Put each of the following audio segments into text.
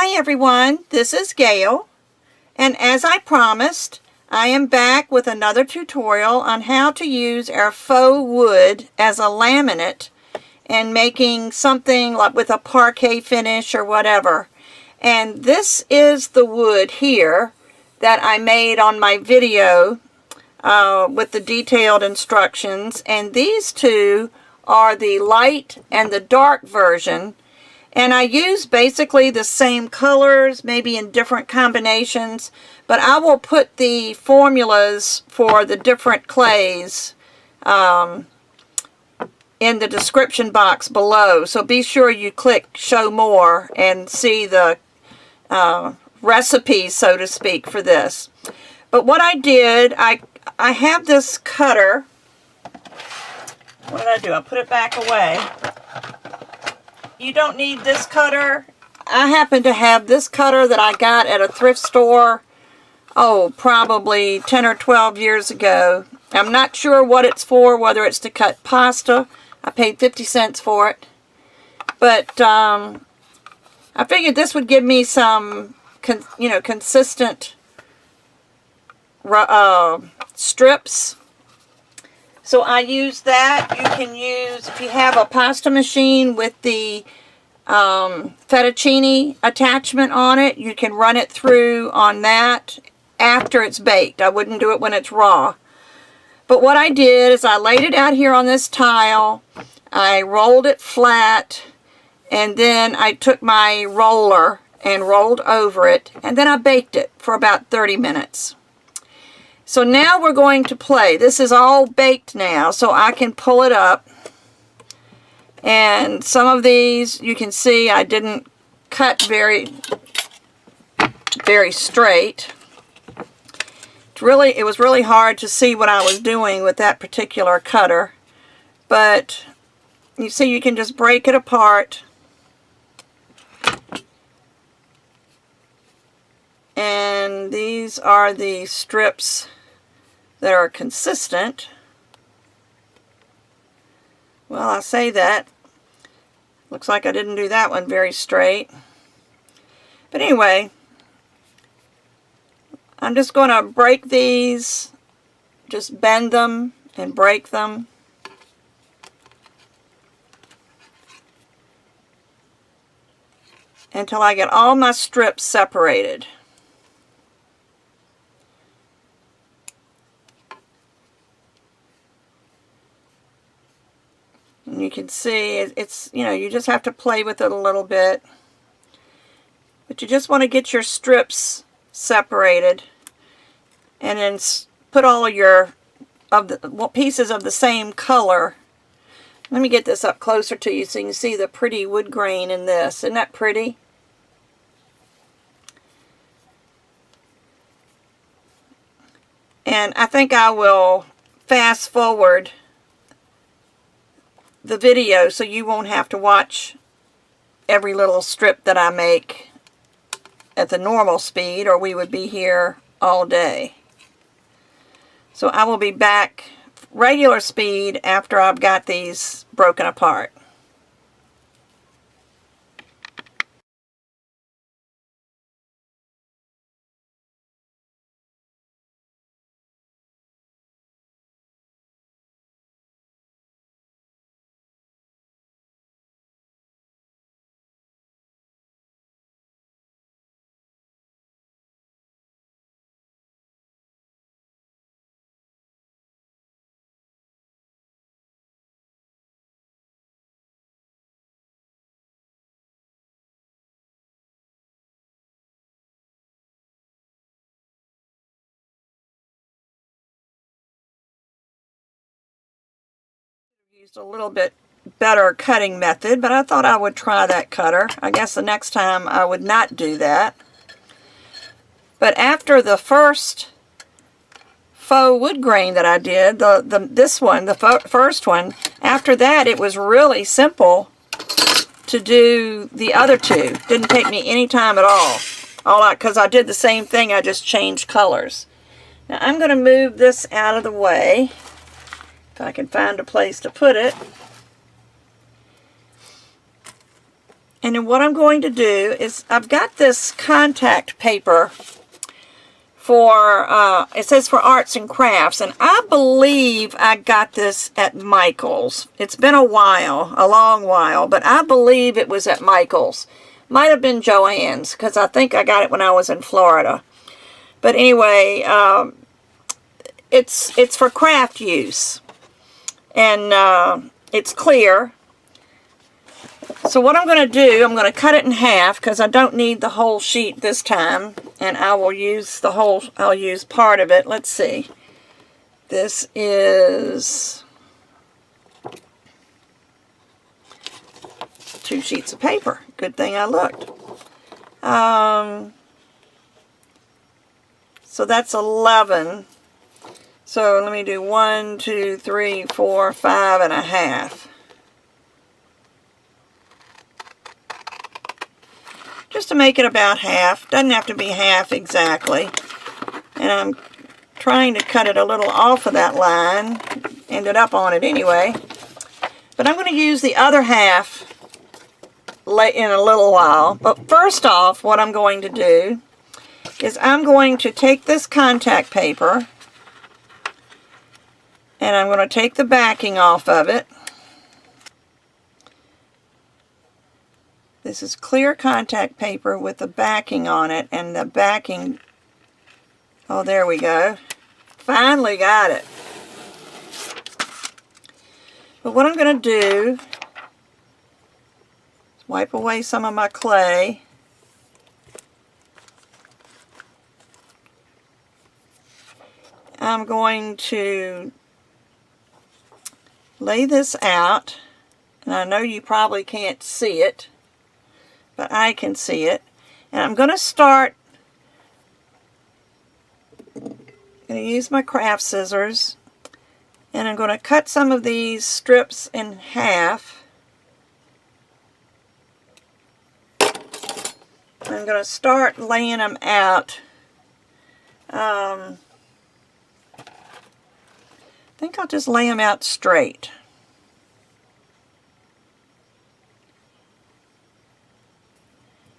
Hi everyone, this is Gayle, and as I promised, I am back with another tutorial on how to use our faux wood as a laminate and making something like with a parquet finish or whatever. And this is the wood here that I made on my video with the detailed instructions, and these two are the light and the dark version. And I use basically the same colors, maybe in different combinations, but I will put the formulas for the different clays in the description box below. So be sure you click show more and see the recipe, so to speak, for this. But what I did, I have this cutter. What did I do? I put it back away. You don't need this cutter. I happen to have this cutter that I got at a thrift store, probably 10 or 12 years ago. I'm not sure what it's for, whether it's to cut pasta. I paid 50 cents for it. But I figured this would give me some, consistent strips. So I use that. You can use, if you have a pasta machine with the fettuccine attachment on it, you can run it through on that after it's baked. I wouldn't do it when it's raw. But what I did is I laid it out here on this tile, I rolled it flat, and then I took my roller and rolled over it, and then I baked it for about 30 minutes. So now we're going to play. This is all baked now, so I can pull it up. And some of these, you can see I didn't cut very straight. It was really hard to see what I was doing with that particular cutter. But you see, you can just break it apart. And these are the strips that are consistent. Well, I say that. Looks like I didn't do that one very straight. But anyway, I'm just going to break these, just bend them and break them. Until I get all my strips separated. And you can see it's, you just have to play with it a little bit. But you just want to get your strips separated. And then put all of your pieces of the same color. Let me get this up closer to you so you can see the pretty wood grain in this. Isn't that pretty? And I think I will fast forward the video so you won't have to watch every little strip that I make at the normal speed, or we would be here all day. So I will be back regular speed after I've got these broken apart. Used a little bit better cutting method, but I thought I would try that cutter. I guess the next time I would not do that. But after the first faux wood grain that I did, this one, the first one, after that it was really simple to do the other two. Didn't take me any time at all. Because I did the same thing, I just changed colors. Now I'm going to move this out of the way. If I can find a place to put it. And then what I'm going to do is, I've got this contact paper for, it says for arts and crafts, and I believe I got this at Michael's. It's been a while, a long while, but I believe it was at Michael's. Might have been Joann's, because I think I got it when I was in Florida. But anyway, it's for craft use, and it's clear. So what I'm going to do, I'm going to cut it in half because I don't need the whole sheet this time, and I will use the whole, I'll use part of it. Let's see. This is 2 sheets of paper. Good thing I looked. So that's 11. So let me do 1, 2, 3, 4, 5 and a half. Just to make it about half. Doesn't have to be half exactly. And I'm trying to cut it a little off of that line. Ended up on it anyway. But I'm going to use the other half in a little while. But first off, what I'm going to do is I'm going to take this contact paper and I'm going to take the backing off of it. This is clear contact paper with the backing on it, and the backing, oh, there we go. Finally got it. But what I'm going to do is wipe away some of my clay. I'm going to lay this out, and I know you probably can't see it, but I can see it. And I'm going to start, I'm going to use my craft scissors, and I'm going to cut some of these strips in half. I'm going to start laying them out. I think I'll just lay them out straight.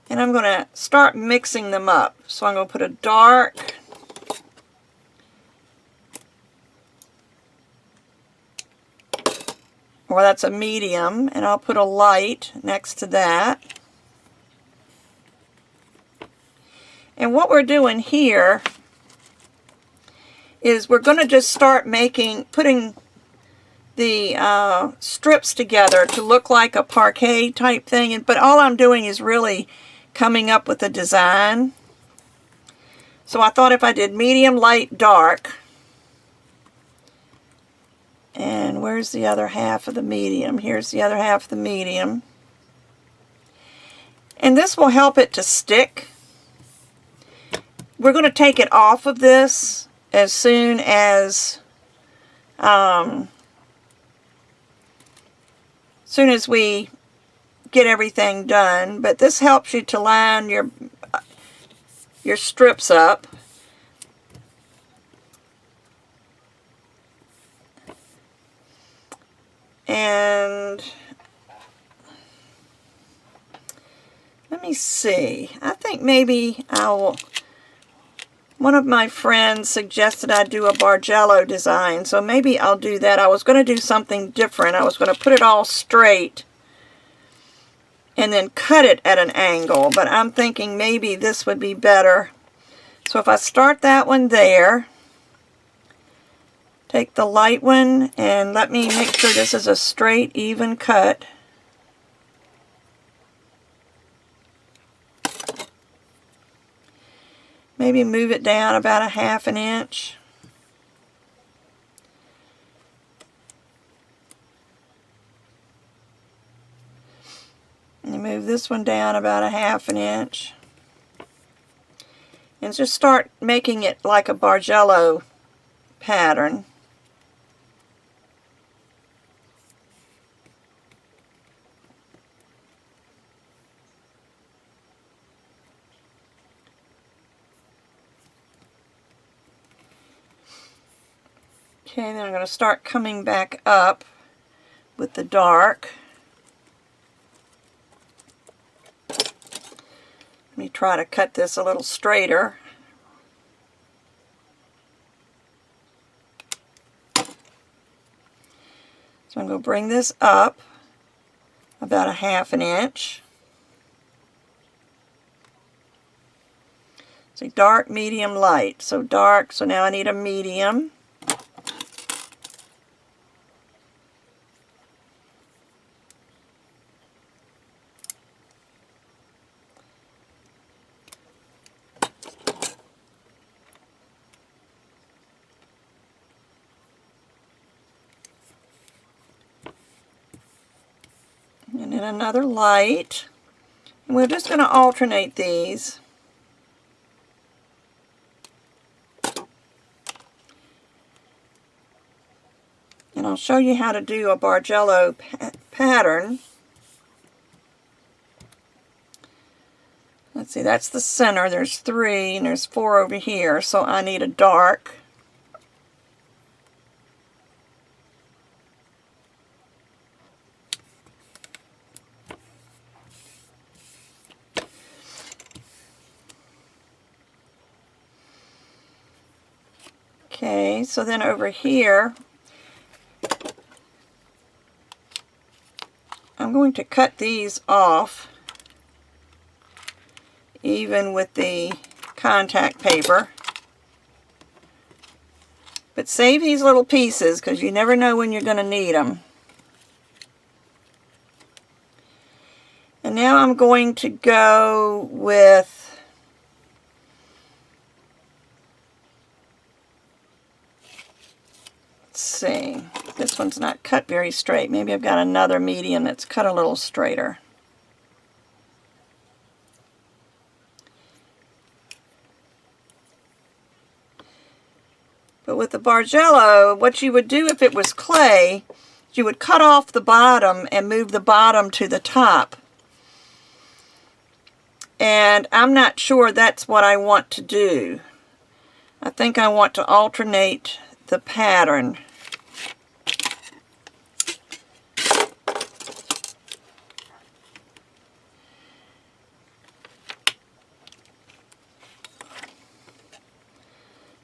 And I'm going to start mixing them up. So I'm going to put a dark, or that's a medium, and I'll put a light next to that. And what we're doing here is we're going to just start putting the strips together to look like a parquet type thing. But all I'm doing is really coming up with a design. So I thought if I did medium, light, dark. And where's the other half of the medium? Here's the other half of the medium. And this will help it to stick. We're going to take it off of this as soon as we get everything done. But this helps you to line your strips up. And let me see. I think maybe one of my friends suggested I do a Bargello design, so maybe I'll do that. I was going to do something different. I was going to put it all straight and then cut it at an angle, but I'm thinking maybe this would be better. So if I start that one there, take the light one, and let me make sure this is a straight, even cut. Maybe move it down about a ½ inch. And move this one down about a ½ inch. And just start making it like a Bargello pattern. Okay, then I'm going to start coming back up with the dark. Let me try to cut this a little straighter. So I'm going to bring this up about 1/2 inch. See, dark, medium, light. So dark, so now I need a medium. And then another light. And we're just going to alternate these. And I'll show you how to do a Bargello pattern. Let's see, that's the center. There's 3 and there's 4 over here. So I need a dark. Okay, so then over here, I'm going to cut these off, even with the contact paper. But save these little pieces, because you never know when you're going to need them. And now I'm going to go with see, this one's not cut very straight. Maybe I've got another medium that's cut a little straighter. But with the Bargello, what you would do if it was clay, you would cut off the bottom and move the bottom to the top. And I'm not sure that's what I want to do. I think I want to alternate the pattern.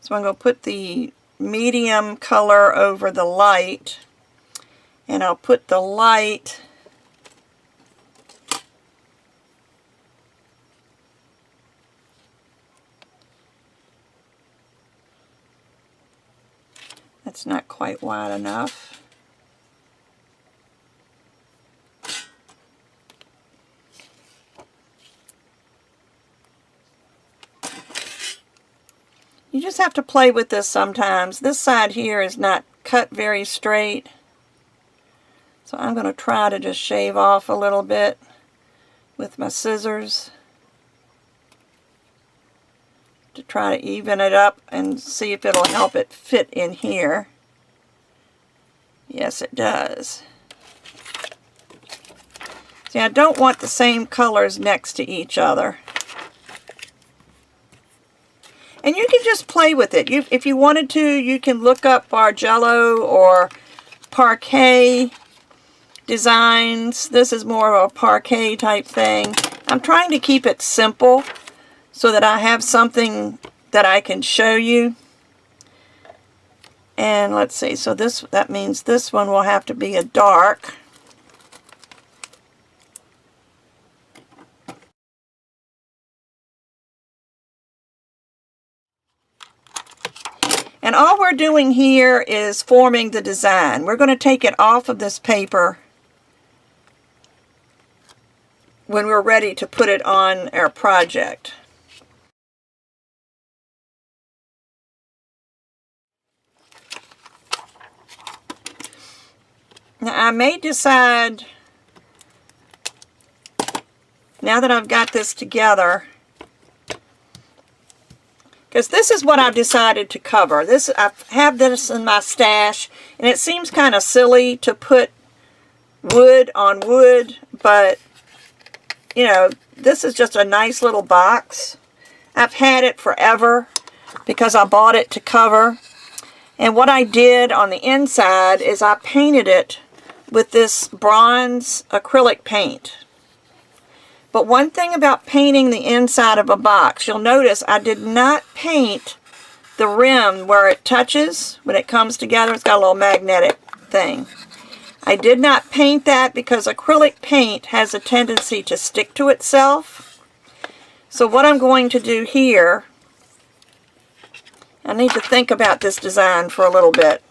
So I'm going to put the medium color over the light, and I'll put the light that's not quite wide enough. You just have to play with this sometimes. This side here is not cut very straight. So I'm going to try to just shave off a little bit with my scissors to try to even it up and see if it'll help it fit in here. Yes, it does. See, I don't want the same colors next to each other. And you can just play with it. If you wanted to, you can look up Bargello or parquet designs. This is more of a parquet type thing. I'm trying to keep it simple so that I have something that I can show you. And let's see, so that means this one will have to be a dark. And all we're doing here is forming the design. We're going to take it off of this paper when we're ready to put it on our project. Now I may decide, now that I've got this together, because this is what I've decided to cover. I have this in my stash, and it seems kind of silly to put wood on wood, but, you know, this is just a nice little box. I've had it forever because I bought it to cover. And what I did on the inside is I painted it with this bronze acrylic paint. But one thing about painting the inside of a box, you'll notice I did not paint the rim where it touches. When it comes together, it's got a little magnetic thing. I did not paint that because acrylic paint has a tendency to stick to itself. So what I'm going to do here, I need to think about this design for a little bit.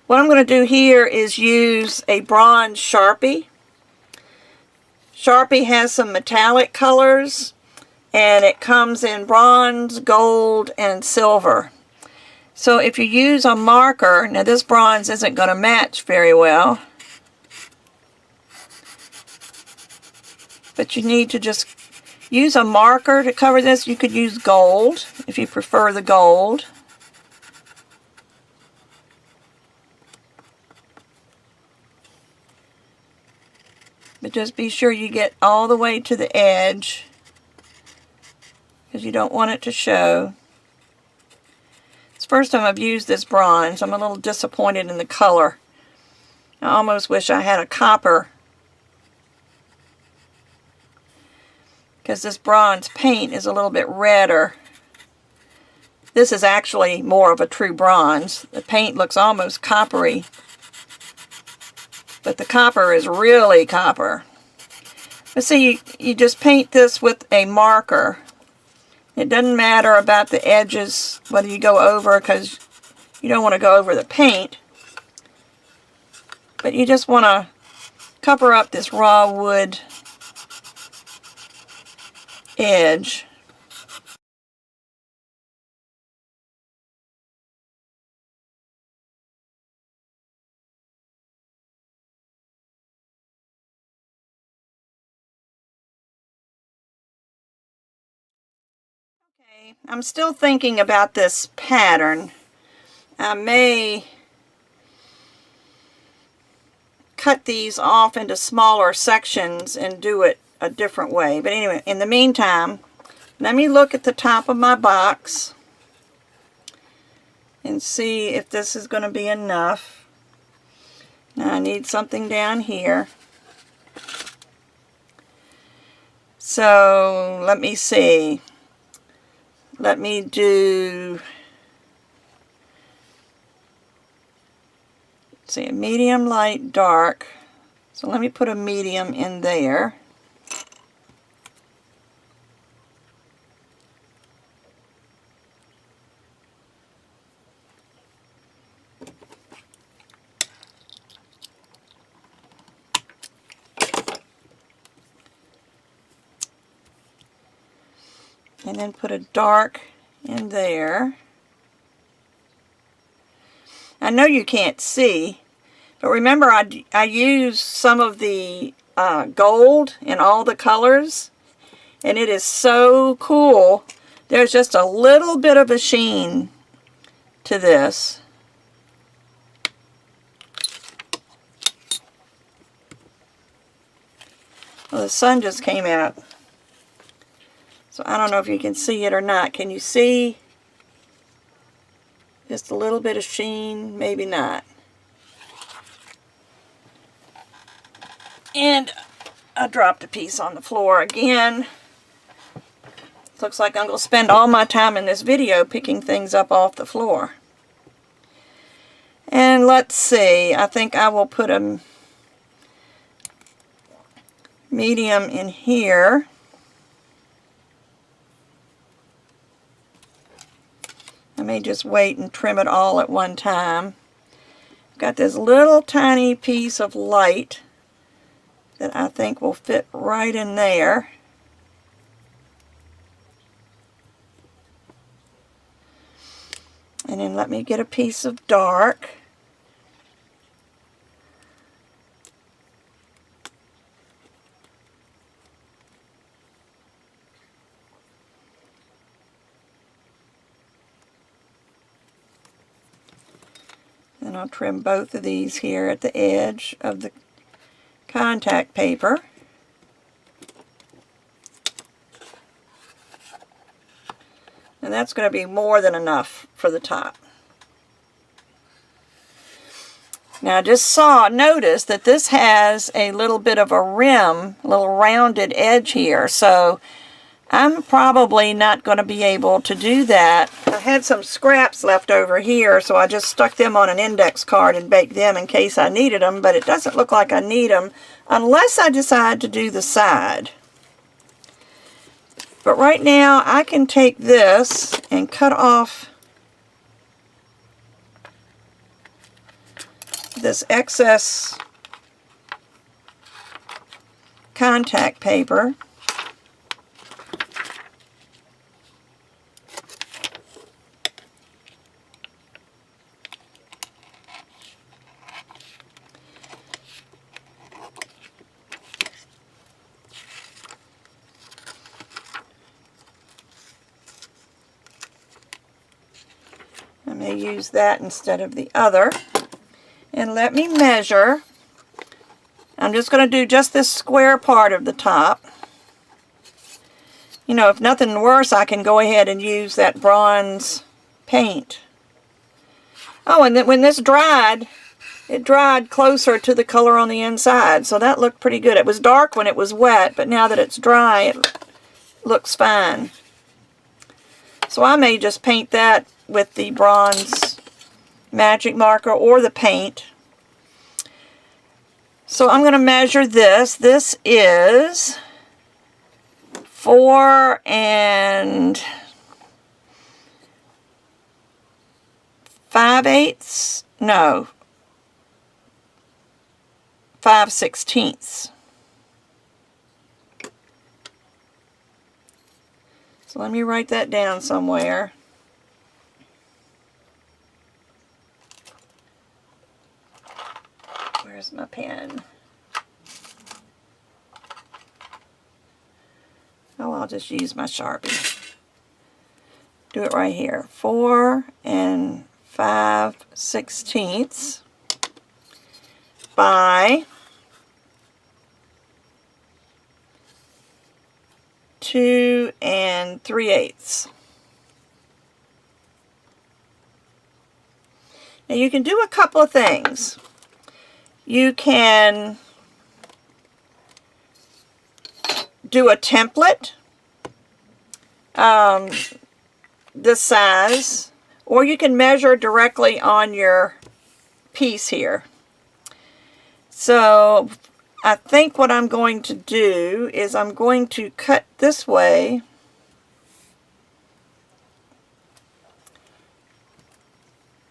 What I'm going to do here is use a bronze Sharpie. Sharpie has some metallic colors, and it comes in bronze, gold, and silver. So if you use a marker, now this bronze isn't going to match very well, but you need to just use a marker to cover this. You could use gold if you prefer the gold. But just be sure you get all the way to the edge, because you don't want it to show. It's the first time I've used this bronze. I'm a little disappointed in the color. I almost wish I had a copper, because this bronze paint is a little bit redder. This is actually more of a true bronze. The paint looks almost coppery, but the copper is really copper. But see, you just paint this with a marker. It doesn't matter about the edges, whether you go over, because you don't want to go over the paint. But you just want to cover up this raw wood edge. Okay, I'm still thinking about this pattern. I may cut these off into smaller sections and do it a different way. But anyway, in the meantime, let me look at the top of my box and see if this is going to be enough. Now I need something down here. So let me see. Let me do, let's see, a medium, light, dark. So let me put a medium in there. And then put a dark in there. I know you can't see, but remember I used some of the gold in all the colors, and it is so cool. There's just a little bit of a sheen to this. Well, the sun just came out, so I don't know if you can see it or not. Can you see just a little bit of sheen? Maybe not. And I dropped a piece on the floor again. Looks like I'm going to spend all my time in this video picking things up off the floor. And let's see, I think I will put a medium in here. I may just wait and trim it all at one time. I've got this little tiny piece of light that I think will fit right in there. And then let me get a piece of dark. And I'll trim both of these here at the edge of the contact paper. And that's going to be more than enough for the top. Now I just notice that this has a little bit of a rim, a little rounded edge here, so I'm probably not going to be able to do that. I had some scraps left over here, so I just stuck them on an index card and baked them in case I needed them, but it doesn't look like I need them unless I decide to do the side. But right now I can take this and cut off this excess contact paper. I may use that instead of the other. And let me measure. I'm just going to do just this square part of the top. You know, if nothing worse, I can go ahead and use that bronze paint. Oh, and then when this dried, it dried closer to the color on the inside, so that looked pretty good. It was dark when it was wet, but now that it's dry, it looks fine. So I may just paint that with the bronze magic marker or the paint. So I'm going to measure this. This is 4 5/8, no, 5/16. So let me write that down somewhere. Where's my pen? Oh, I'll just use my Sharpie. Do it right here. 4 5/16 by 2 3/8. Now you can do a couple of things. You can do a template this size, or you can measure directly on your piece here. So I think what I'm going to do is I'm going to cut this way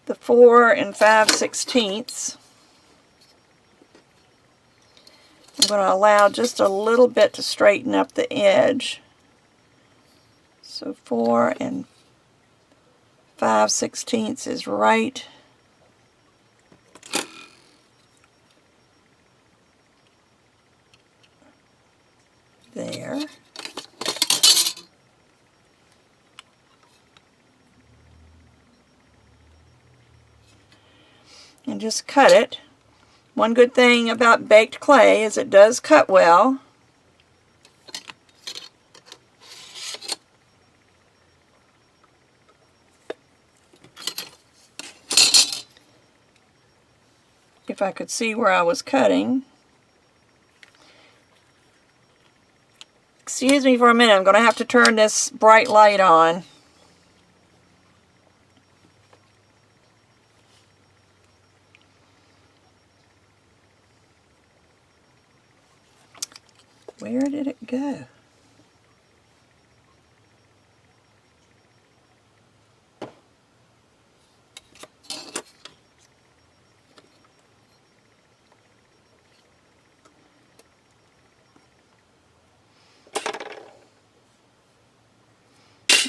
the 4 5/16. I'm going to allow just a little bit to straighten up the edge. So 4 5/16 is right there. And just cut it. One good thing about baked clay is it does cut well. If I could see where I was cutting. Excuse me for a minute, I'm going to have to turn this bright light on. Where did it go?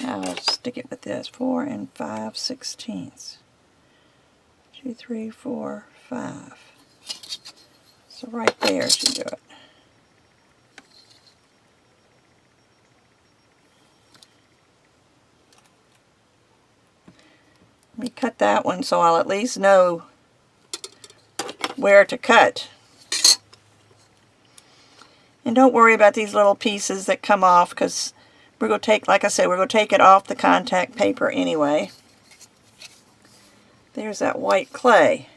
Now I'll stick it with this. 4 5/16. 2, 3, 4, 5. So right there should do it. Let me cut that one so I'll at least know where to cut. And don't worry about these little pieces that come off, because we're going to take, like I said, we're going to take it off the contact paper anyway. There's that white clay.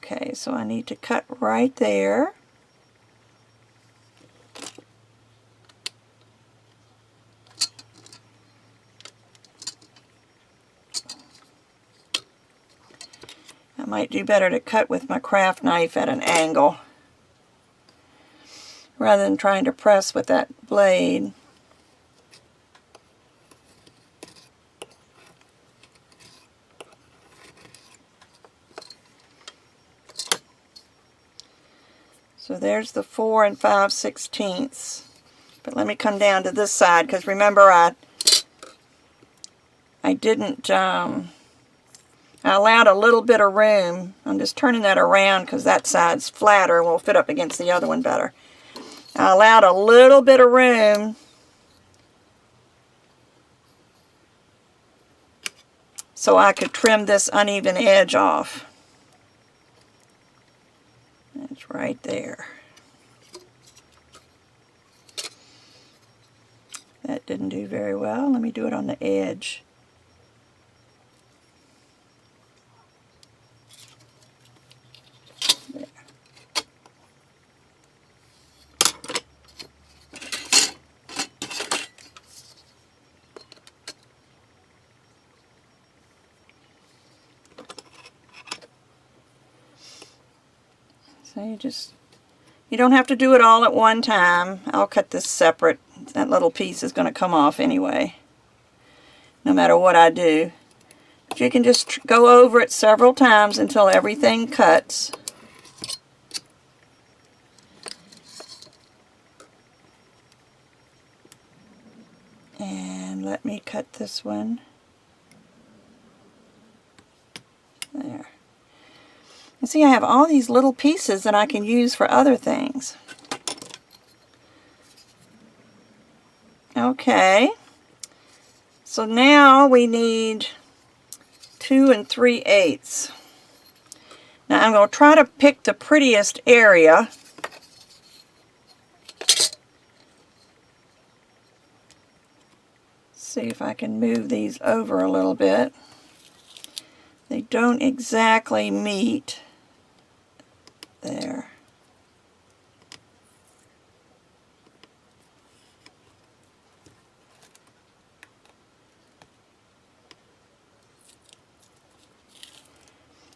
Okay, so I need to cut right there. I might do better to cut with my craft knife at an angle rather than trying to press with that blade. So there's the 4 5/16. But let me come down to this side, because remember I didn't, I allowed a little bit of room. I'm just turning that around because that side's flatter and will fit up against the other one better. I allowed a little bit of room so I could trim this uneven edge off. It's right there. That didn't do very well. Let me do it on the edge. There. So you don't have to do it all at one time. I'll cut this separate. That little piece is going to come off anyway, no matter what I do. But you can just go over it several times until everything cuts. And let me cut this one. There. You see, I have all these little pieces that I can use for other things. Okay, so now we need 2 3/8. Now I'm going to try to pick the prettiest area. See if I can move these over a little bit. They don't exactly meet there.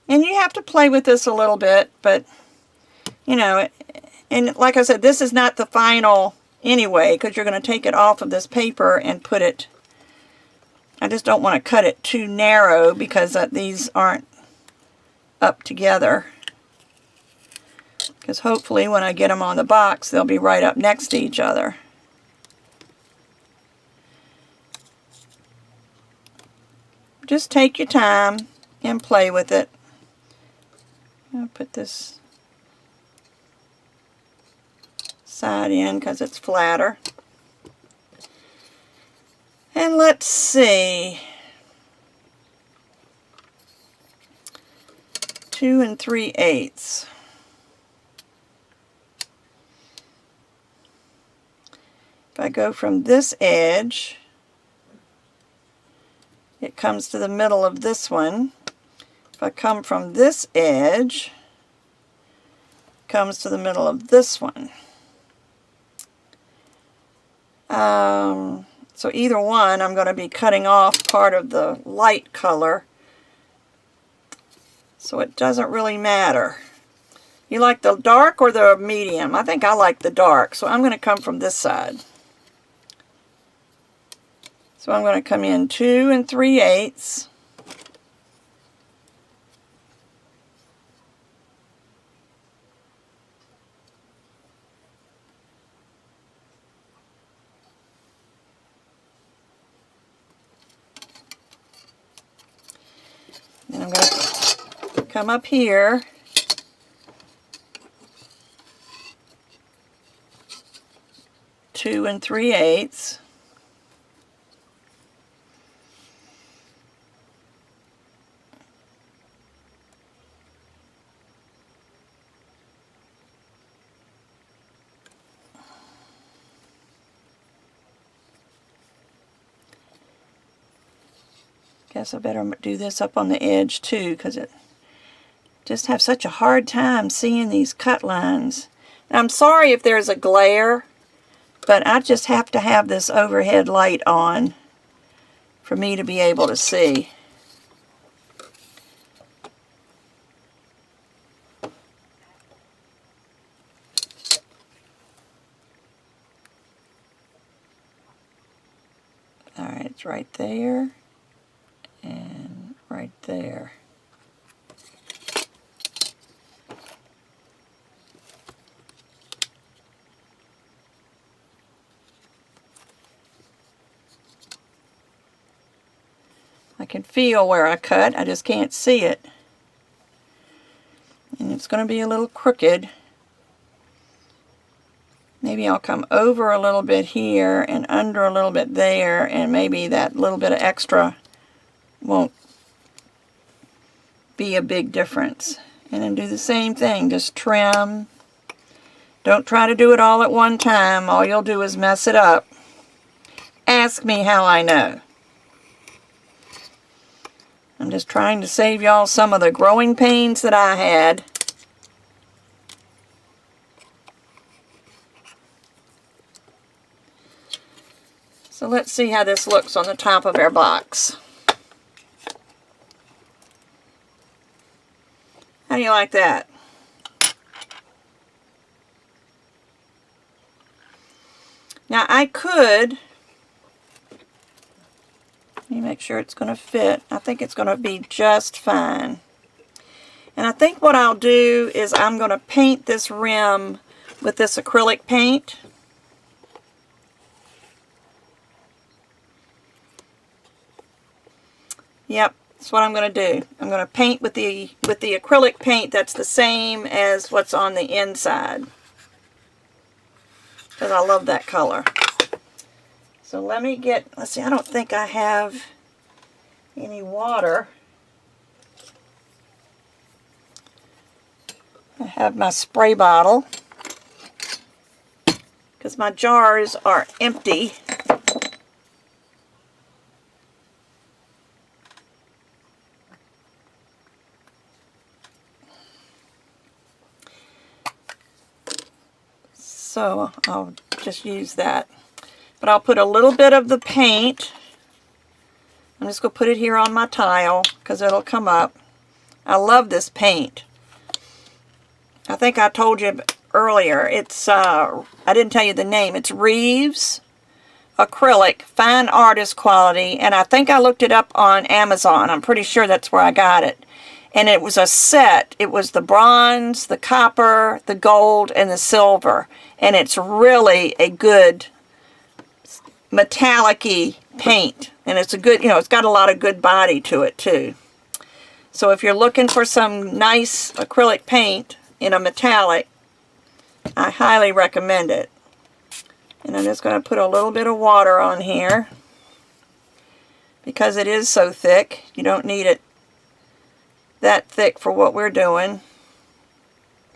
And you have to play with this a little bit, but, you know, and like I said, this is not the final anyway, because you're going to take it off of this paper and put it, I just don't want to cut it too narrow because these aren't up together. Because hopefully when I get them on the box, they'll be right up next to each other. Just take your time and play with it. I'll put this side in because it's flatter. And let's see. 2 3/8. If I go from this edge, it comes to the middle of this one. If I come from this edge, it comes to the middle of this one. So either one, I'm going to be cutting off part of the light color. So it doesn't really matter. You like the dark or the medium? I think I like the dark, so I'm going to come from this side. So I'm going to come in 2 3/8. Then I'm going to come up here . 2 3/8. Guess I better do this up on the edge too, because Just have such a hard time seeing these cut lines. Now, I'm sorry if there's a glare, but I just have to have this overhead light on for me to be able to see. Alright, it's right there and right there. I can feel where I cut, I just can't see it. And it's going to be a little crooked. Maybe I'll come over a little bit here and under a little bit there, and maybe that little bit of extra won't be a big difference. And then do the same thing, just trim. Don't try to do it all at one time, all you'll do is mess it up. Ask me how I know. I'm just trying to save y'all some of the growing pains that I had. So let's see how this looks on the top of our box. How do you like that? Now I could, let me make sure it's going to fit. I think it's going to be just fine. And I think what I'll do is I'm going to paint this rim with this acrylic paint. Yep, that's what I'm going to do. I'm going to paint with the acrylic paint that's the same as what's on the inside, because I love that color. So let me get, let's see, I don't think I have any water. I have my spray bottle because my jars are empty. So I'll just use that. But I'll put a little bit of the paint. I'm just going to put it here on my tile because it'll come up. I love this paint. I think I told you earlier, it's, I didn't tell you the name. It's Reeves Acrylic, fine artist quality. And I think I looked it up on Amazon. I'm pretty sure that's where I got it. And it was a set. It was the bronze, the copper, the gold, and the silver. And it's really a good metallic-y paint. And it's a good, you know, it's got a lot of good body to it too. So if you're looking for some nice acrylic paint in a metallic, I highly recommend it. And I'm just going to put a little bit of water on here because it is so thick. You don't need it that thick for what we're doing.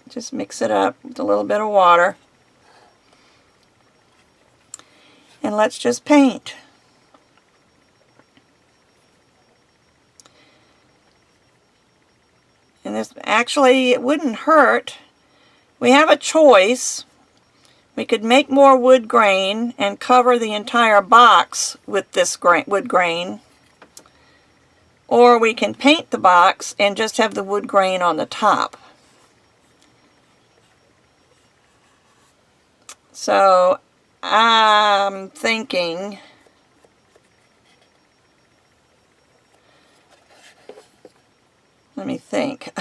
Just mix it up with a little bit of water. And let's just paint. And this actually, it wouldn't hurt. We have a choice. We could make more wood grain and cover the entire box with this wood grain. Or we can paint the box and just have the wood grain on the top. So I'm thinking let me think.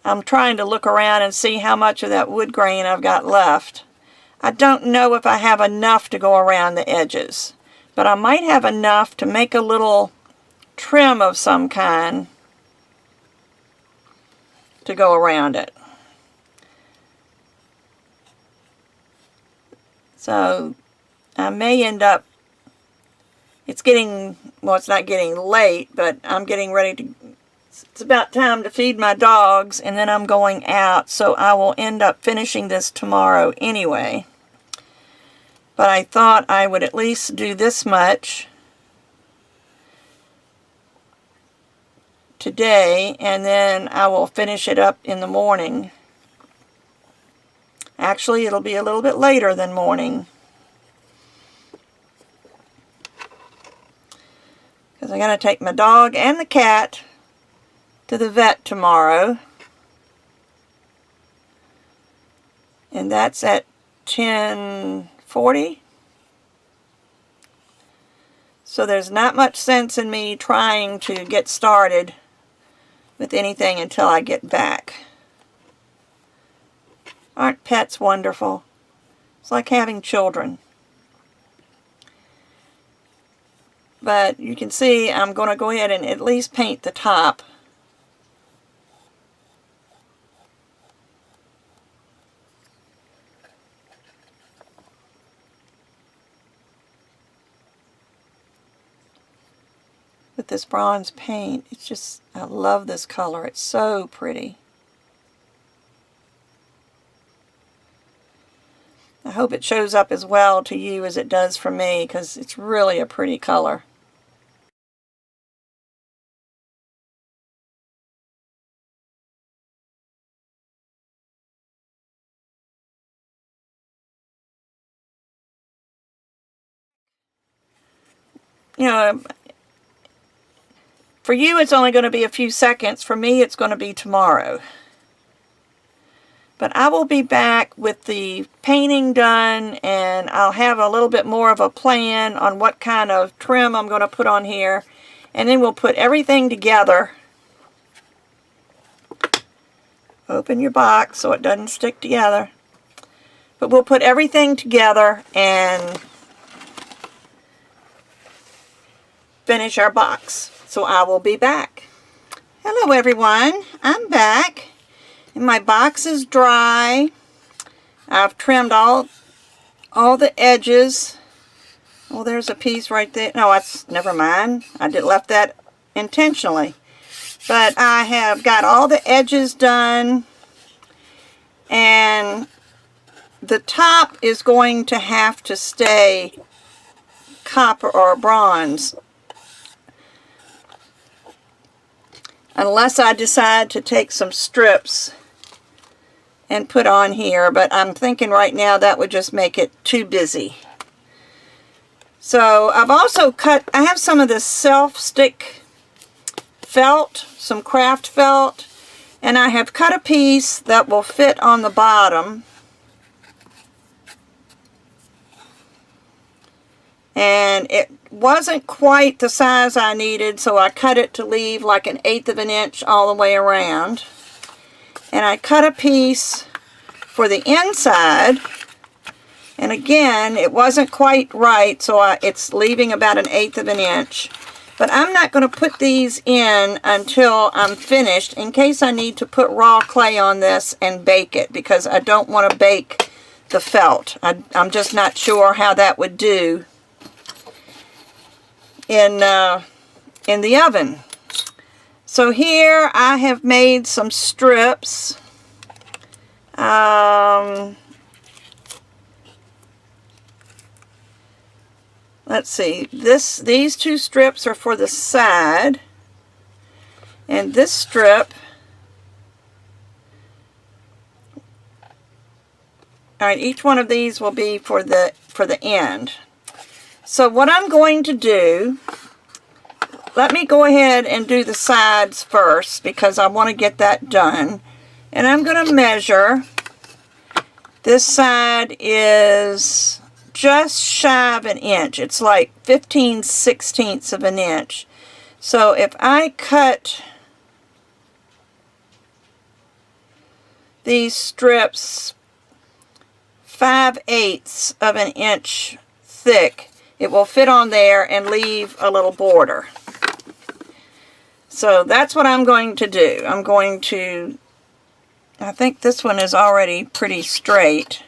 I'm trying to look around and see how much of that wood grain I've got left. I don't know if I have enough to go around the edges, but I might have enough to make a little trim of some kind to go around it. So I may end up, it's getting, well, it's not getting late, but I'm getting ready to, it's about time to feed my dogs, and then I'm going out, so I will end up finishing this tomorrow anyway. But I thought I would at least do this much today, and then I will finish it up in the morning. Actually, it'll be a little bit later than morning, because I'm going to take my dog and the cat to the vet tomorrow, and that's at 10:40. So there's not much sense in me trying to get started with anything until I get back. Aren't pets wonderful? It's like having children. But you can see I'm going to go ahead and at least paint the top. With this bronze paint. It's just, I love this color. It's so pretty. I hope it shows up as well to you as it does for me, because it's really a pretty color. You know, for you it's only going to be a few seconds. For me it's going to be tomorrow. But I will be back with the painting done, and I'll have a little bit more of a plan on what kind of trim I'm going to put on here. And then we'll put everything together. Open your box so it doesn't stick together. But we'll put everything together and finish our box. So I will be back. Hello everyone, I'm back. And my box is dry. I've trimmed all the edges. Oh, there's a piece right there. No, that's, never mind. I left that intentionally. But I have got all the edges done. And the top is going to have to stay copper or bronze, unless I decide to take some strips and put on here, but I'm thinking right now that would just make it too busy. So I've also cut, I have some of this self-stick felt, some craft felt, and I have cut a piece that will fit on the bottom. And it wasn't quite the size I needed, so I cut it to leave like 1/8 of an inch all the way around. And I cut a piece for the inside, and again it wasn't quite right, so it's leaving about 1/8 of an inch. But I'm not going to put these in until I'm finished, in case I need to put raw clay on this and bake it, because I don't want to bake the felt. I'm just not sure how that would do in the oven. So here I have made some strips. Let's see, these two strips are for the side, and this strip, all right, each one of these will be for the end. So what I'm going to do, let me go ahead and do the sides first, because I want to get that done. And I'm going to measure. This side is just shy of 1 inch. It's like 15/16 of an inch. So if I cut these strips 5/8 of an inch thick, it will fit on there and leave a little border. So that's what I'm going to do. I'm going to, I think this one is already pretty straight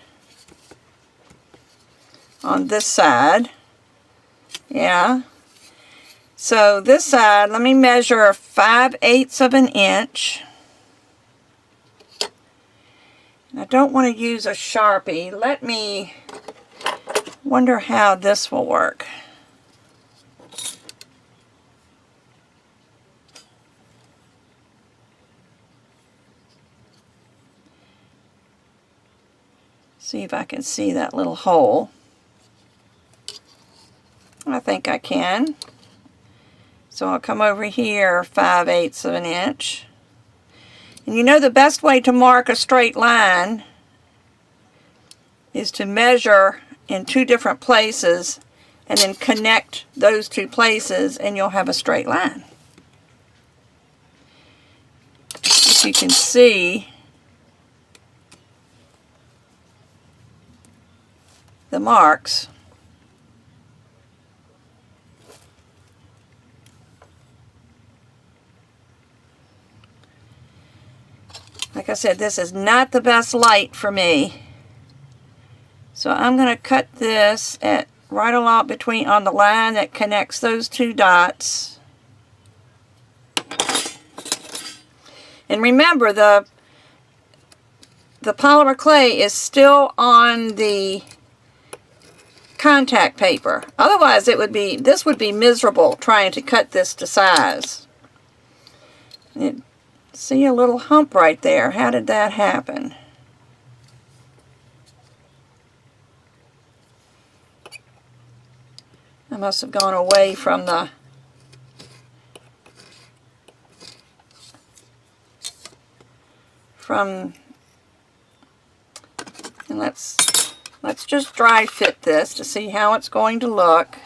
on this side. Yeah. So this side, let me measure 5/8 of an inch. I don't want to use a Sharpie. Let me wonder how this will work. See if I can see that little hole. I think I can. So I'll come over here 5/8 of an inch. And you know the best way to mark a straight line is to measure in 2 different places and then connect those 2 places and you'll have a straight line. If you can see the marks. Like I said, this is not the best light for me. So I'm going to cut this at right along between on the line that connects those 2 dots. And remember, the polymer clay is still on the contact paper. Otherwise this would be miserable trying to cut this to size. See a little hump right there. How did that happen? I must have gone away from the and let's just dry fit this to see how it's going to look.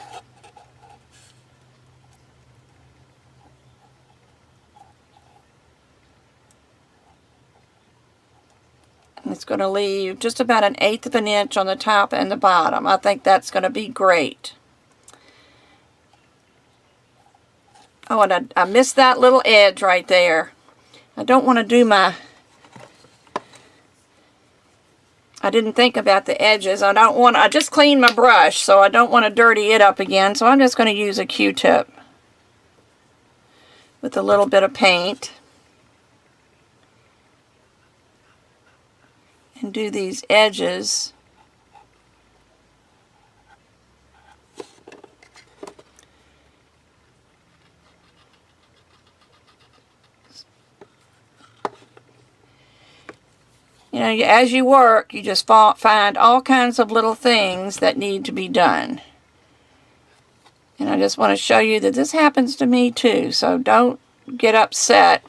It's going to leave just about 1/8 of an inch on the top and the bottom. I think that's going to be great. Oh, and I missed that little edge right there. I don't want to do I didn't think about the edges. I just cleaned my brush, so I don't want to dirty it up again. So I'm just going to use a Q-tip with a little bit of paint. And do these edges. You know, as you work, you just find all kinds of little things that need to be done. And I just want to show you that this happens to me too, so don't get upset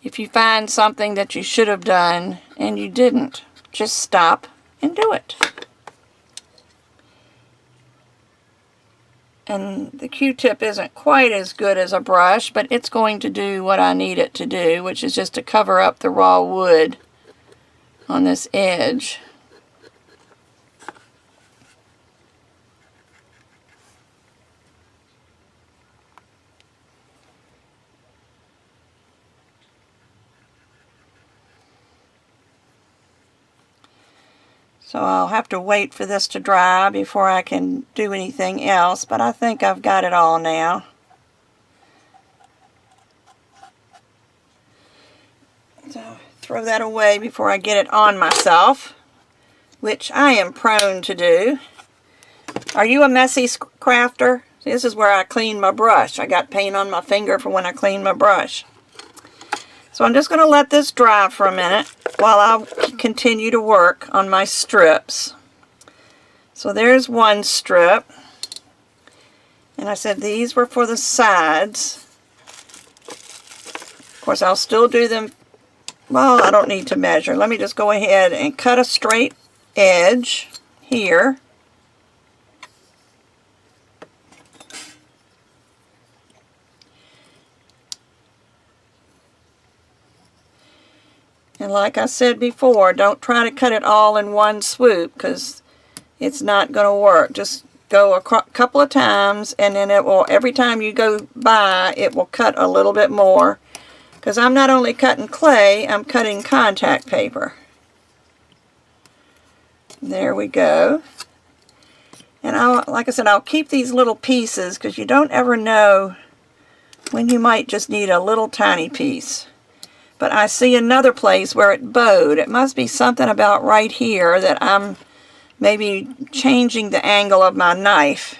if you find something that you should have done and you didn't. Just stop and do it. And the Q-tip isn't quite as good as a brush, but it's going to do what I need it to do, which is just to cover up the raw wood on this edge. So I'll have to wait for this to dry before I can do anything else, but I think I've got it all now. So throw that away before I get it on myself, which I am prone to do. Are you a messy crafter? See, this is where I clean my brush. I got paint on my finger for when I clean my brush. So I'm just going to let this dry for a minute while I continue to work on my strips. So there's one strip. And I said these were for the sides. Of course, I'll still do them. Well, I don't need to measure. Let me just go ahead and cut a straight edge here. And like I said before, don't try to cut it all in one swoop because it's not going to work. Just go a couple of times and then it will, every time you go by, it will cut a little bit more. Because I'm not only cutting clay, I'm cutting contact paper. There we go. And like I said, I'll keep these little pieces because you don't ever know when you might just need a little tiny piece. But I see another place where it bowed. It must be something about right here that I'm maybe changing the angle of my knife.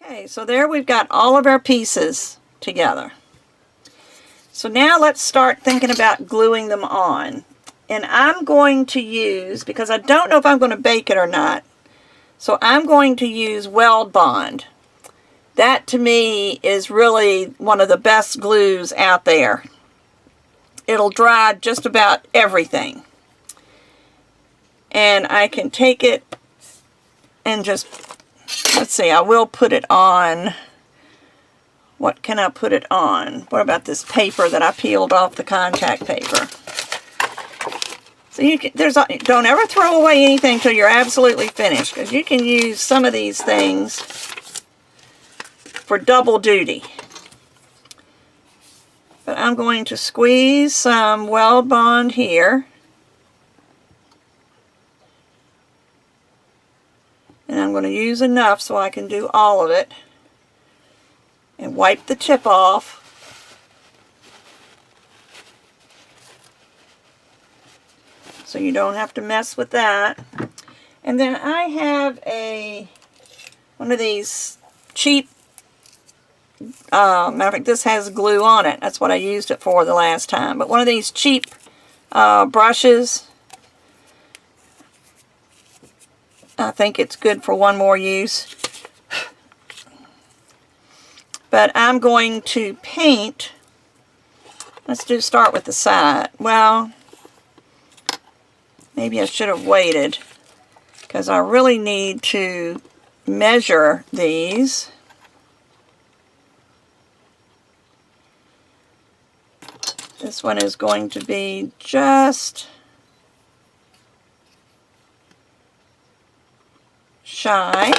Okay, so there we've got all of our pieces together. So now let's start thinking about gluing them on. And I'm going to use, because I don't know if I'm going to bake it or not, so I'm going to use Weld Bond. That to me is really one of the best glues out there. It'll dry just about everything. And I can take it and just, let's see, I will put it on. What can I put it on? What about this paper that I peeled off the contact paper? So you can, don't ever throw away anything till you're absolutely finished, because you can use some of these things for double duty. But I'm going to squeeze some Weld Bond here. And I'm going to use enough so I can do all of it. And wipe the tip off. So you don't have to mess with that. And then I have one of these cheap, matter of fact, this has glue on it. That's what I used it for the last time. But one of these cheap brushes. I think it's good for one more use. But I'm going to paint. Let's start with the side. Well, maybe I should have waited, because I really need to measure these. This one is going to be just shy.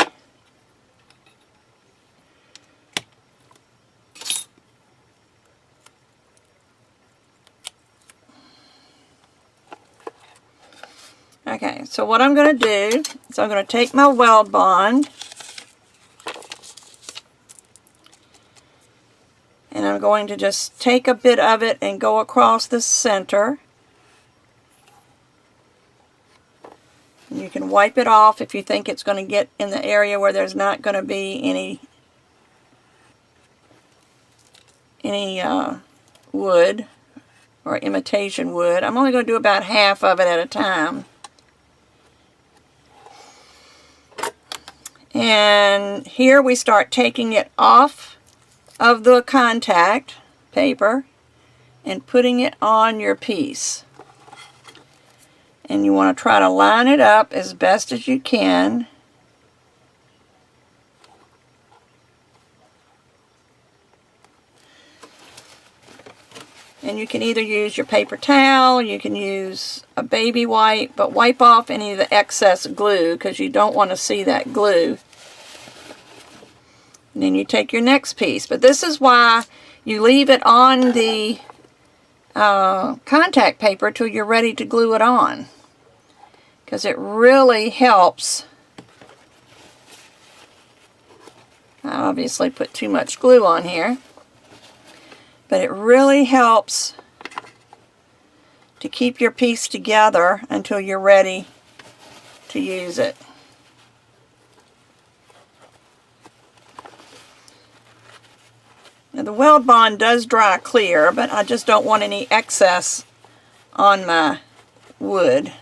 Okay, so what I'm going to do is I'm going to take my Weld Bond and I'm going to just take a bit of it and go across the center. And you can wipe it off if you think it's going to get in the area where there's not going to be any wood or imitation wood. I'm only going to do about half of it at a time. And here we start taking it off of the contact paper and putting it on your piece. And you want to try to line it up as best as you can. And you can either use your paper towel, you can use a baby wipe, but wipe off any of the excess glue because you don't want to see that glue. And then you take your next piece. But this is why you leave it on the contact paper till you're ready to glue it on. Because it really helps. I obviously put too much glue on here. But it really helps to keep your piece together until you're ready to use it. Now the Weld Bond does dry clear, but I just don't want any excess on my wood.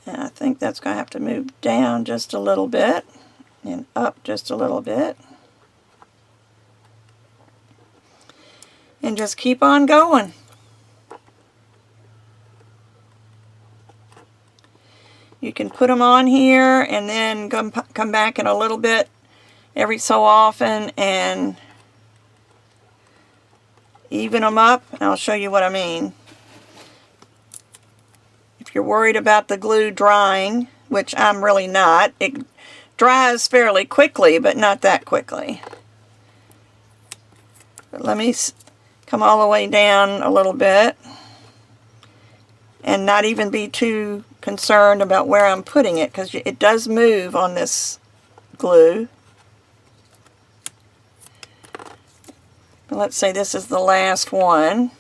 And I think that's going to have to move down just a little bit and up just a little bit. And just keep on going. You can put them on here and then come back in a little bit every so often and even them up. And I'll show you what I mean. If you're worried about the glue drying, which I'm really not, it dries fairly quickly, but not that quickly. But let me come all the way down a little bit and not even be too concerned about where I'm putting it, because it does move on this glue. But let's say this is the last one.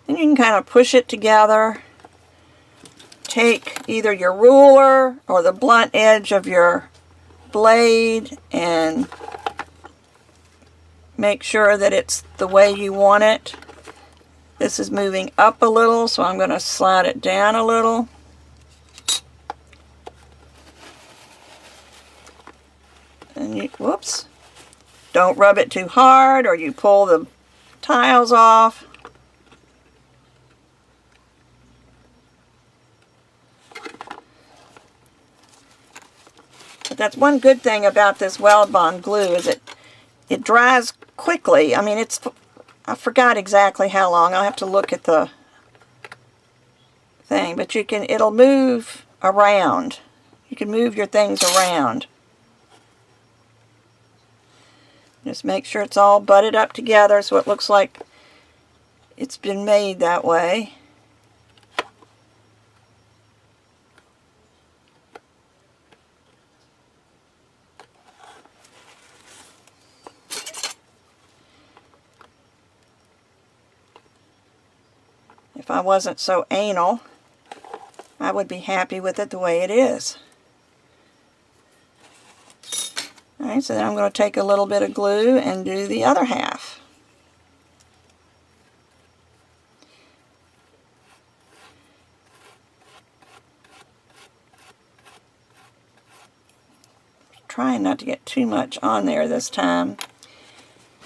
Then you can kind of push it together. Take either your ruler or the blunt edge of your blade and make sure that it's the way you want it. This is moving up a little, so I'm going to slide it down a little. And you, whoops, don't rub it too hard or you pull the tiles off. But that's one good thing about this Weld Bond glue, is it dries quickly. I mean, I forgot exactly how long. I'll have to look at the thing, but it'll move around. You can move your things around. Just make sure it's all butted up together so it looks like it's been made that way. If I wasn't so anal, I would be happy with it the way it is. Alright, so then I'm going to take a little bit of glue and do the other half. Trying not to get too much on there this time.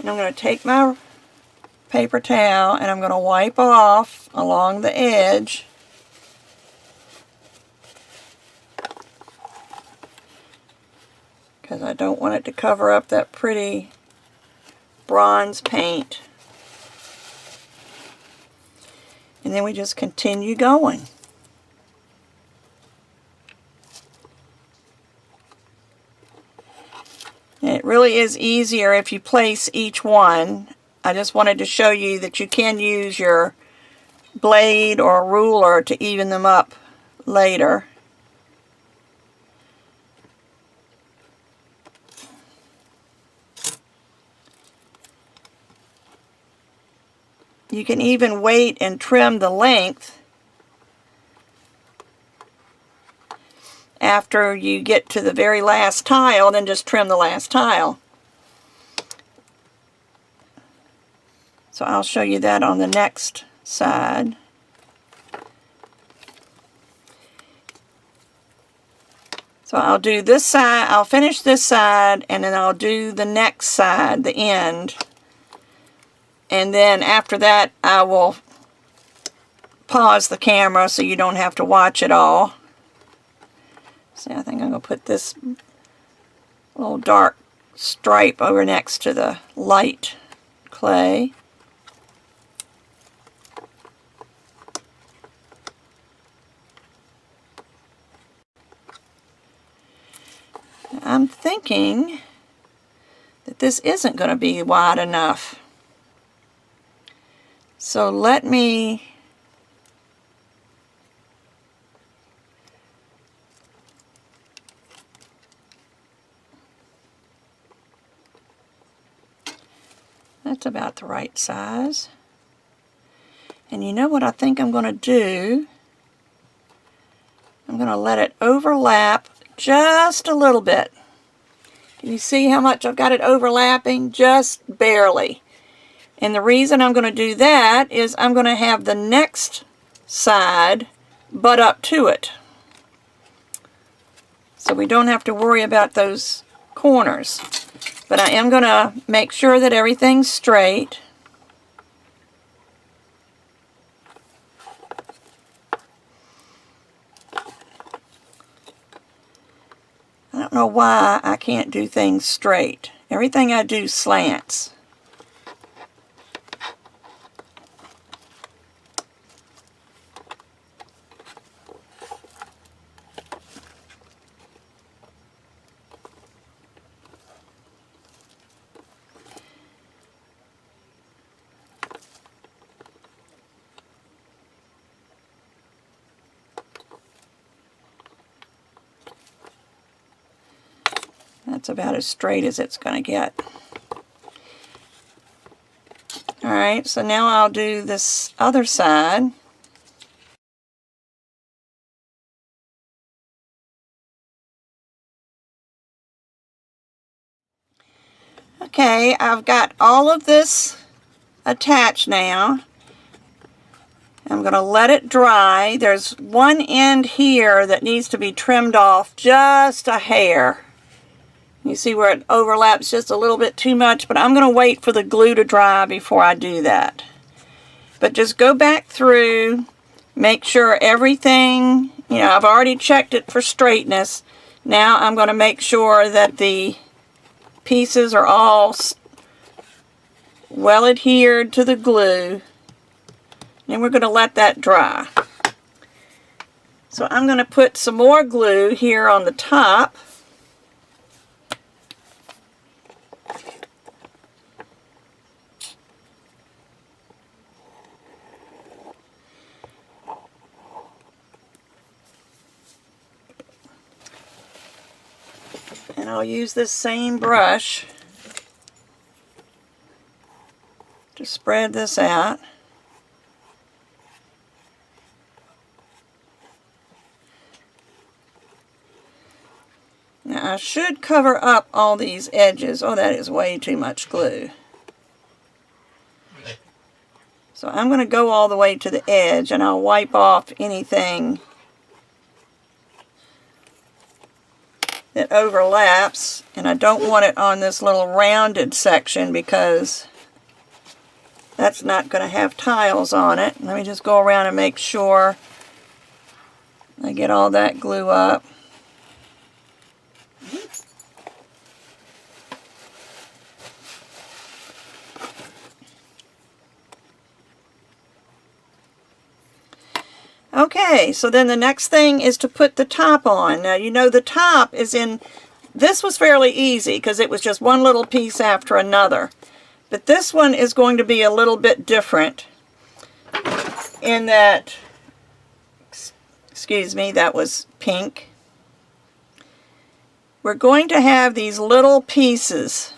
And I'm going to take my paper towel and I'm going to wipe off along the edge. Because I don't want it to cover up that pretty bronze paint. And then we just continue going. And it really is easier if you place each one. I just wanted to show you that you can use your blade or ruler to even them up later. You can even wait and trim the length after you get to the very last tile, then just trim the last tile. So I'll show you that on the next side. So I'll do this side, I'll finish this side, and then I'll do the next side, the end. And then after that, I will pause the camera so you don't have to watch it all. See, I think I'm going to put this little dark stripe over next to the light clay. I'm thinking that this isn't going to be wide enough. So let me that's about the right size. And you know what I think I'm going to do? I'm going to let it overlap just a little bit. Can you see how much I've got it overlapping? Just barely. And the reason I'm going to do that is I'm going to have the next side butt up to it. So we don't have to worry about those corners. But I am going to make sure that everything's straight. I don't know why I can't do things straight. Everything I do slants. That's about as straight as it's going to get. Alright, so now I'll do this other side. Okay, I've got all of this attached now. I'm going to let it dry. There's one end here that needs to be trimmed off just a hair. You see where it overlaps just a little bit too much, but I'm going to wait for the glue to dry before I do that. But just go back through, make sure everything, I've already checked it for straightness. Now I'm going to make sure that the pieces are all well adhered to the glue. And we're going to let that dry. So I'm going to put some more glue here on the top. And I'll use this same brush to spread this out. Now I should cover up all these edges. Oh, that is way too much glue. So I'm going to go all the way to the edge and I'll wipe off anything that overlaps, and I don't want it on this little rounded section because that's not going to have tiles on it. Let me just go around and make sure I get all that glue up. Okay, so then the next thing is to put the top on. Now the top is in, this was fairly easy because it was just one little piece after another. But this one is going to be a little bit different in that, excuse me, that was pink. We're going to have these little pieces.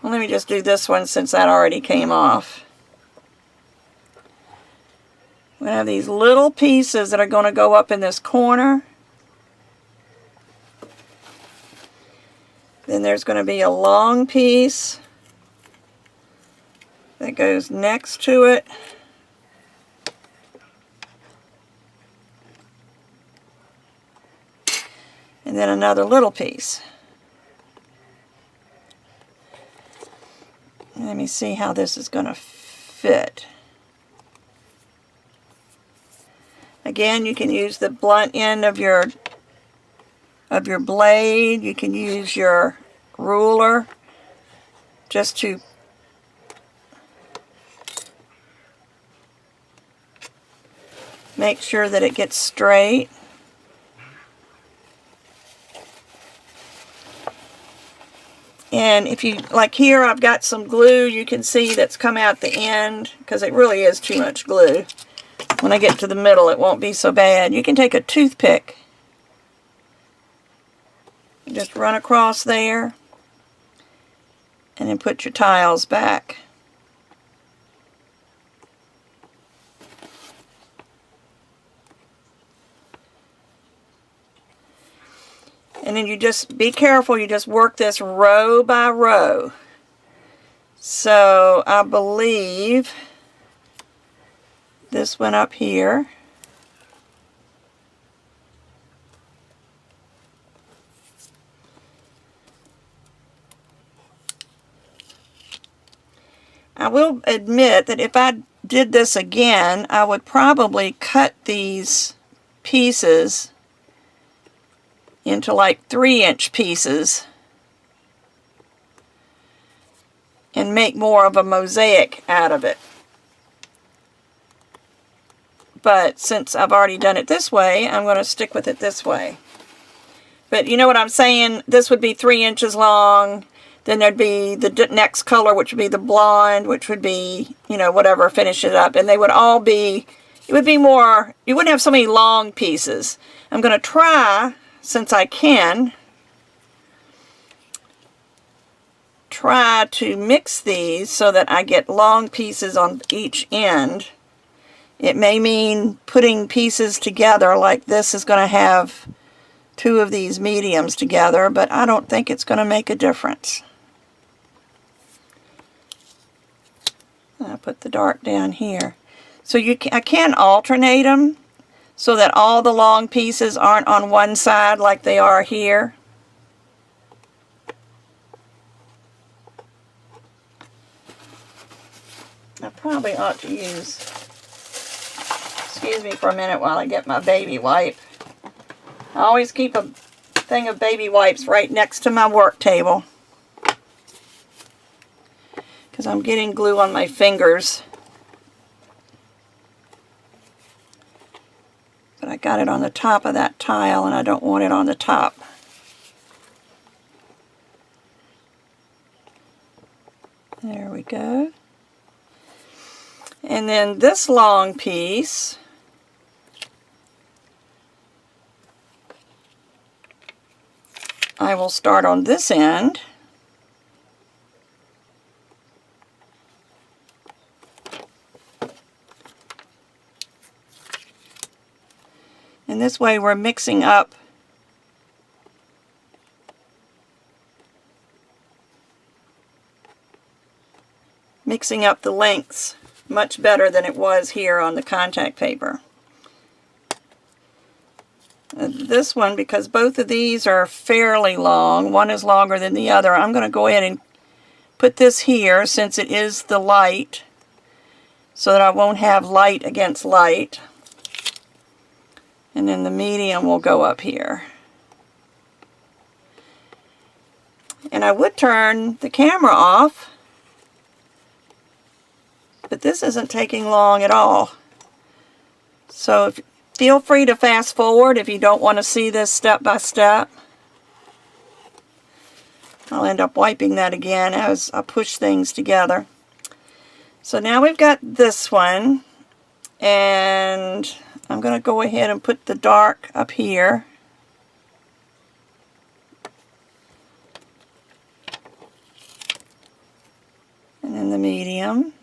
Well, let me just do this one since that already came off. We have these little pieces that are going to go up in this corner. Then there's going to be a long piece that goes next to it. And then another little piece. Let me see how this is going to fit. Again, you can use the blunt end of your blade. You can use your ruler just to make sure that it gets straight. And if you, like here, I've got some glue you can see that's come out the end because it really is too much glue. When I get to the middle, it won't be so bad. You can take a toothpick and just run across there and then put your tiles back. And then you just be careful, you just work this row by row. So I believe this one up here. I will admit that if I did this again, I would probably cut these pieces into like 3-inch pieces and make more of a mosaic out of it. But since I've already done it this way, I'm going to stick with it this way. But you know what I'm saying? This would be 3 inches long. Then there'd be the next color, which would be the blonde, which would be, whatever, finish it up. And they would all be, it would be more, you wouldn't have so many long pieces. I'm going to try, since I can, try to mix these so that I get long pieces on each end. It may mean putting pieces together like this is going to have two of these mediums together, but I don't think it's going to make a difference. I put the dark down here. So I can alternate them so that all the long pieces aren't on one side like they are here. I probably ought to use, excuse me for a minute while I get my baby wipe. I always keep a thing of baby wipes right next to my work table because I'm getting glue on my fingers. But I got it on the top of that tile and I don't want it on the top. There we go. And then this long piece, I will start on this end. And this way we're mixing up the lengths much better than it was here on the contact paper. This one, because both of these are fairly long, one is longer than the other, I'm going to go ahead and put this here since it is the light, so that I won't have light against light. And then the medium will go up here. And I would turn the camera off, but this isn't taking long at all. So feel free to fast forward if you don't want to see this step by step. I'll end up wiping that again as I push things together. So now we've got this one, and I'm going to go ahead and put the dark up here. And then the medium.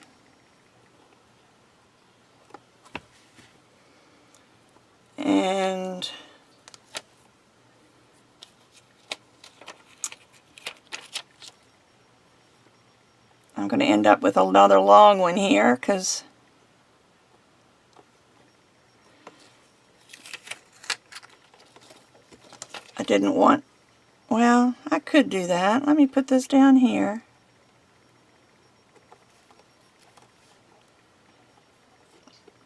And I'm going to end up with another long one here because I didn't want, well, I could do that. Let me put this down here.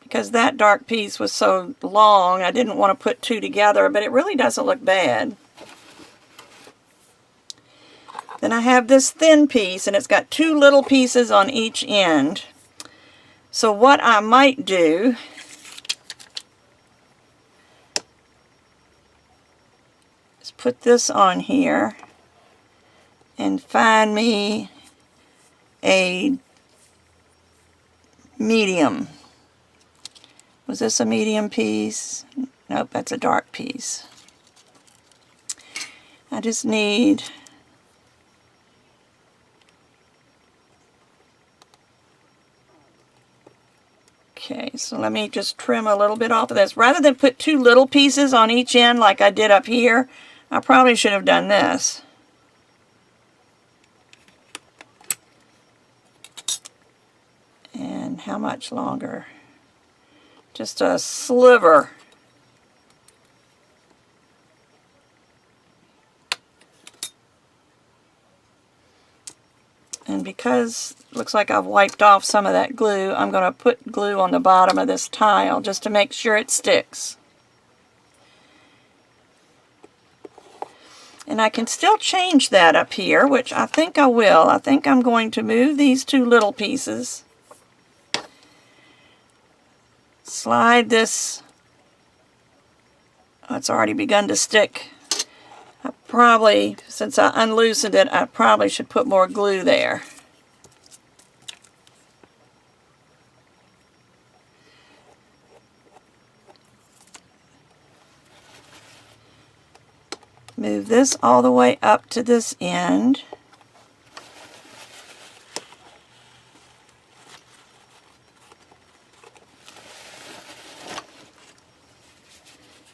Because that dark piece was so long, I didn't want to put two together, but it really doesn't look bad. Then I have this thin piece, and it's got two little pieces on each end. So what I might do is put this on here and find me a medium. Was this a medium piece? Nope, that's a dark piece. I just need okay, so let me just trim a little bit off of this. Rather than put two little pieces on each end like I did up here, I probably should have done this. And how much longer? Just a sliver. And because it looks like I've wiped off some of that glue, I'm going to put glue on the bottom of this tile just to make sure it sticks. And I can still change that up here, which I think I will. I think I'm going to move these two little pieces. Slide this, oh, it's already begun to stick. I probably, since I unloosened it, I probably should put more glue there. Move this all the way up to this end.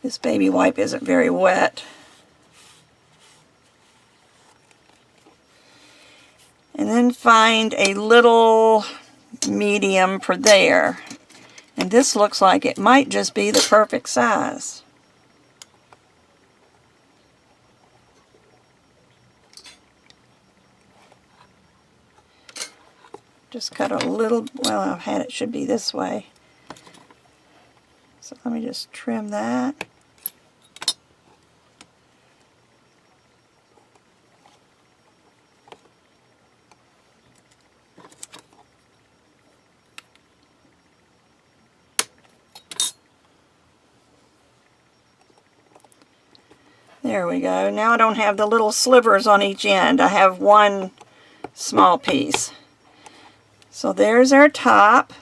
This baby wipe isn't very wet. And then find a little medium for there. And this looks like it might just be the perfect size. Just cut a little, well, I've had it should be this way. So let me just trim that. There we go. Now I don't have the little slivers on each end. I have one small piece. So there's our top.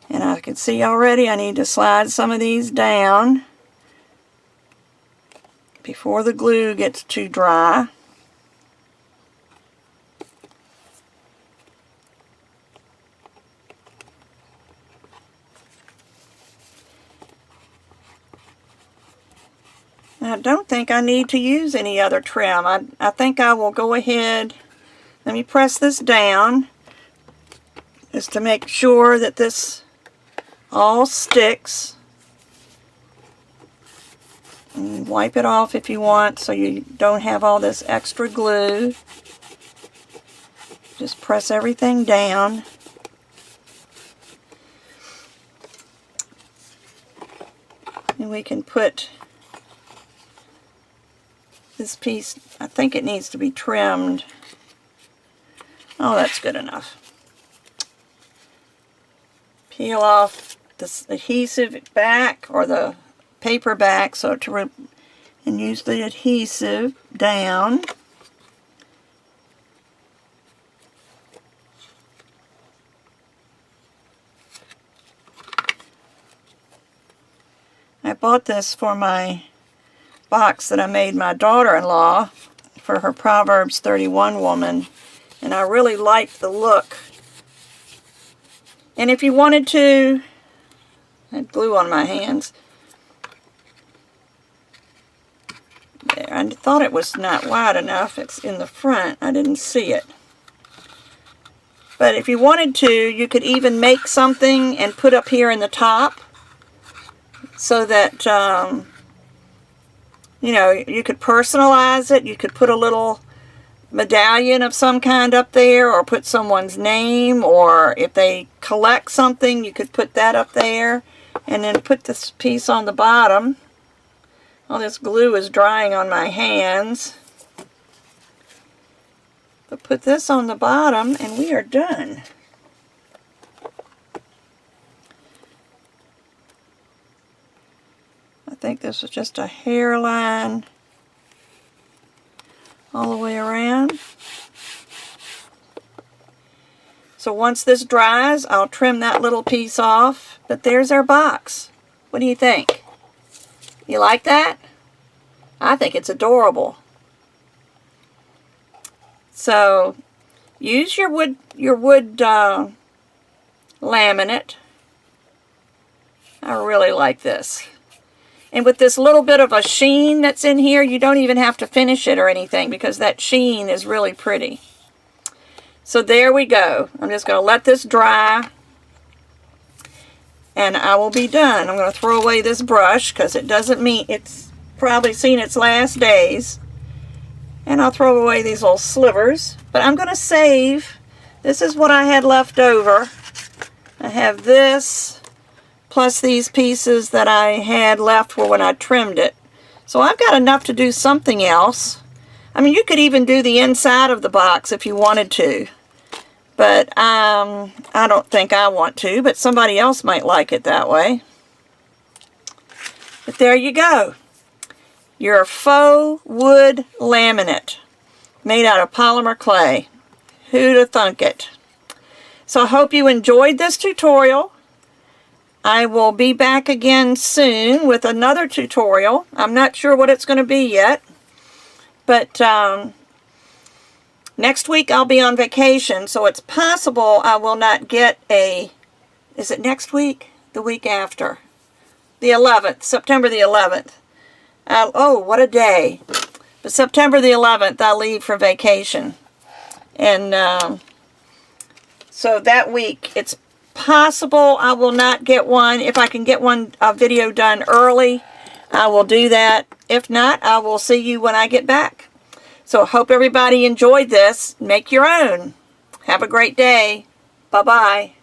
And I can see already I need to slide some of these down before the glue gets too dry. I don't think I need to use any other trim. I think I will go ahead. Let me press this down just to make sure that this all sticks. And wipe it off if you want so you don't have all this extra glue. Just press everything down. And we can put this piece, I think it needs to be trimmed. Oh, that's good enough. Peel off this adhesive back or the paper back and use the adhesive down. I bought this for my box that I made my daughter-in-law for her Proverbs 31 woman, and I really liked the look. And if you wanted to, I had glue on my hands. There, I thought it was not wide enough. It's in the front. I didn't see it. But if you wanted to, you could even make something and put up here in the top so that you know, you could personalize it. You could put a little medallion of some kind up there, or put someone's name, or if they collect something, you could put that up there, and then put this piece on the bottom. All this glue is drying on my hands. But put this on the bottom, and we are done. I think this is just a hairline all the way around. So once this dries, I'll trim that little piece off. But there's our box. What do you think? You like that? I think it's adorable. So use your wood laminate. I really like this. And with this little bit of a sheen that's in here, you don't even have to finish it or anything because that sheen is really pretty. So there we go. I'm just going to let this dry and I will be done. I'm going to throw away this brush because it doesn't mean it's probably seen its last days. And I'll throw away these little slivers. But I'm going to save. This is what I had left over. I have this plus these pieces that I had left for when I trimmed it. So I've got enough to do something else. I mean, you could even do the inside of the box if you wanted to. But I don't think I want to, but somebody else might like it that way. But there you go. Your faux wood laminate made out of polymer clay. Who'd have thunk it? So I hope you enjoyed this tutorial. I will be back again soon with another tutorial. I'm not sure what it's going to be yet. But next week I'll be on vacation, so it's possible I will not get a... Is it next week? The week after. The 11th. September the 11th. Oh, what a day. But September the 11th I'll leave for vacation. And so that week, it's possible I will not get one. If I can get a video done early, I will do that. If not, I will see you when I get back. So I hope everybody enjoyed this. Make your own. Have a great day. Bye-bye.